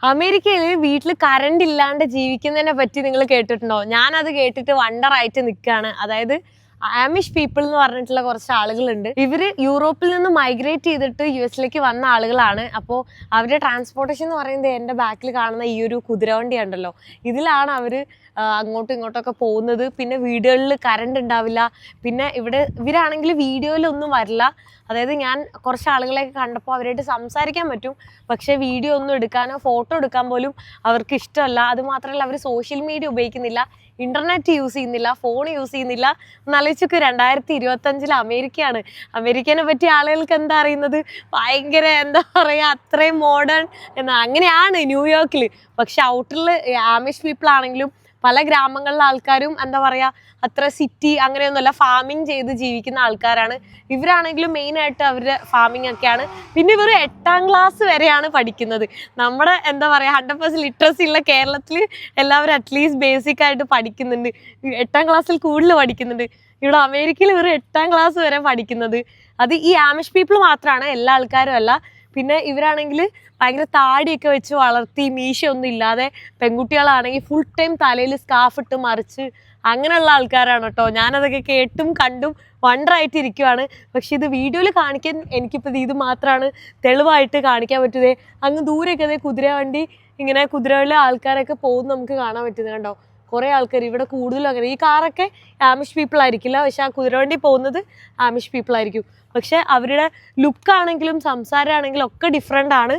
അമേരിക്കയിൽ വീട്ടിൽ കറണ്ട് ഇല്ലാണ്ട് ജീവിക്കുന്നതിനെ പറ്റി നിങ്ങൾ കേട്ടിട്ടുണ്ടോ? ഞാനത് കേട്ടിട്ട് വണ്ടറായിട്ട് നിൽക്കുകയാണ്. അതായത് ആമിഷ് പീപ്പിൾ എന്ന് പറഞ്ഞിട്ടുള്ള കുറച്ച് ആളുകളുണ്ട്. ഇവര് യൂറോപ്പിൽ നിന്ന് മൈഗ്രേറ്റ് ചെയ്തിട്ട് US-ലേക്ക് വന്ന ആളുകളാണ്. അപ്പോൾ അവരുടെ ട്രാൻസ്പോർട്ടേഷൻ എന്ന് പറയുന്നത് എൻ്റെ ബാക്കിൽ കാണുന്ന ഈ ഒരു കുതിരവണ്ടി ഉണ്ടല്ലോ, ഇതിലാണ് അവർ അങ്ങോട്ടും ഇങ്ങോട്ടൊക്കെ പോകുന്നത്. പിന്നെ വീടുകളിൽ കറണ്ട് ഉണ്ടാവില്ല. പിന്നെ ഇവരാണെങ്കിൽ വീഡിയോയിലൊന്നും വരില്ല. അതായത് ഞാൻ കുറച്ച് ആളുകളെയൊക്കെ കണ്ടപ്പോൾ അവരായിട്ട് സംസാരിക്കാൻ പറ്റും, പക്ഷേ വീഡിയോ ഒന്നും എടുക്കാനോ ഫോട്ടോ എടുക്കാൻ പോലും അവർക്ക് ഇഷ്ടമല്ല. അതുമാത്രമല്ല, അവർ സോഷ്യൽ മീഡിയ ഉപയോഗിക്കുന്നില്ല, ഇൻ്റർനെറ്റ് യൂസ് ചെയ്യുന്നില്ല, ഫോൺ യൂസ് ചെയ്യുന്നില്ല. എന്നാലോചിക്ക്, 2025 അമേരിക്കയാണ്. അമേരിക്കനെ പറ്റി ആളുകൾക്ക് എന്താ അറിയുന്നത്? ഭയങ്കര എന്താ പറയുക, അത്രയും മോഡേൺ അങ്ങനെയാണ് ന്യൂയോർക്കിൽ. പക്ഷെ ഔട്ടറിൽ ആമിഷ് പീപ്പിൾ ആണെങ്കിലും പല ഗ്രാമങ്ങളിലെ ആൾക്കാരും എന്താ പറയുക, അത്ര സിറ്റി അങ്ങനെയൊന്നുമല്ല, ഫാമിങ് ചെയ്ത് ജീവിക്കുന്ന ആൾക്കാരാണ്. ഇവരാണെങ്കിലും മെയിനായിട്ട് അവരുടെ ഫാമിംഗ് ഒക്കെയാണ്. പിന്നെ ഇവർ 8ാം ക്ലാസ് വരെയാണ് പഠിക്കുന്നത്. നമ്മുടെ എന്താ പറയുക 100% ലിറ്ററസി ഉള്ള കേരളത്തിൽ എല്ലാവരും അറ്റ്ലീസ്റ്റ് ബേസിക് ആയിട്ട് പഠിക്കുന്നുണ്ട്. 8ാം ക്ലാസ്സിൽ കൂടുതൽ പഠിക്കുന്നുണ്ട്. ഇവിടെ അമേരിക്കയിൽ ഇവർ 8ാം ക്ലാസ് വരെ പഠിക്കുന്നത്. അത് ഈ ആമിഷ് പീപ്പിൾ മാത്രമാണ്, എല്ലാ ആൾക്കാരും അല്ല. പിന്നെ ഇവരാണെങ്കിൽ ഭയങ്കര താടിയൊക്കെ വെച്ച് വളർത്തി, മീശയൊന്നും ഇല്ലാതെ. പെൺകുട്ടികളാണെങ്കിൽ ഫുൾ ടൈം തലയിൽ സ്കാർഫ് ഇട്ട് മറിച്ച് അങ്ങനെയുള്ള ആൾക്കാരാണ് കേട്ടോ. ഞാനതൊക്കെ കേട്ടും കണ്ടും വണ്ടറായിട്ട് ഇരിക്കുവാണ്. പക്ഷെ ഇത് വീഡിയോയിൽ കാണിക്കാൻ എനിക്കിപ്പോൾ ഇത് മാത്രമാണ് തെളിവായിട്ട് കാണിക്കാൻ പറ്റുന്നത്. അങ്ങ് ദൂരെയൊക്കെ അതേ കുതിരവണ്ടി, ഇങ്ങനെ കുതിരകളിലെ ആൾക്കാരൊക്കെ പോകുന്നത് നമുക്ക് കാണാൻ പറ്റുന്നത് കണ്ടോ. കുറേ ആൾക്കാർ ഇവിടെ കൂടുതലും അങ്ങനെ. ഈ കാറൊക്കെ ആമിഷ് പീപ്പിൾ ആയിരിക്കില്ല, പക്ഷെ ആ കുതിരവണ്ടി പോകുന്നത് ആമിഷ് പീപ്പിൾ ആയിരിക്കും. പക്ഷെ അവരുടെ ലുക്കാണെങ്കിലും സംസാരമാണെങ്കിലും ഒക്കെ ഡിഫറെൻ്റ് ആണ്.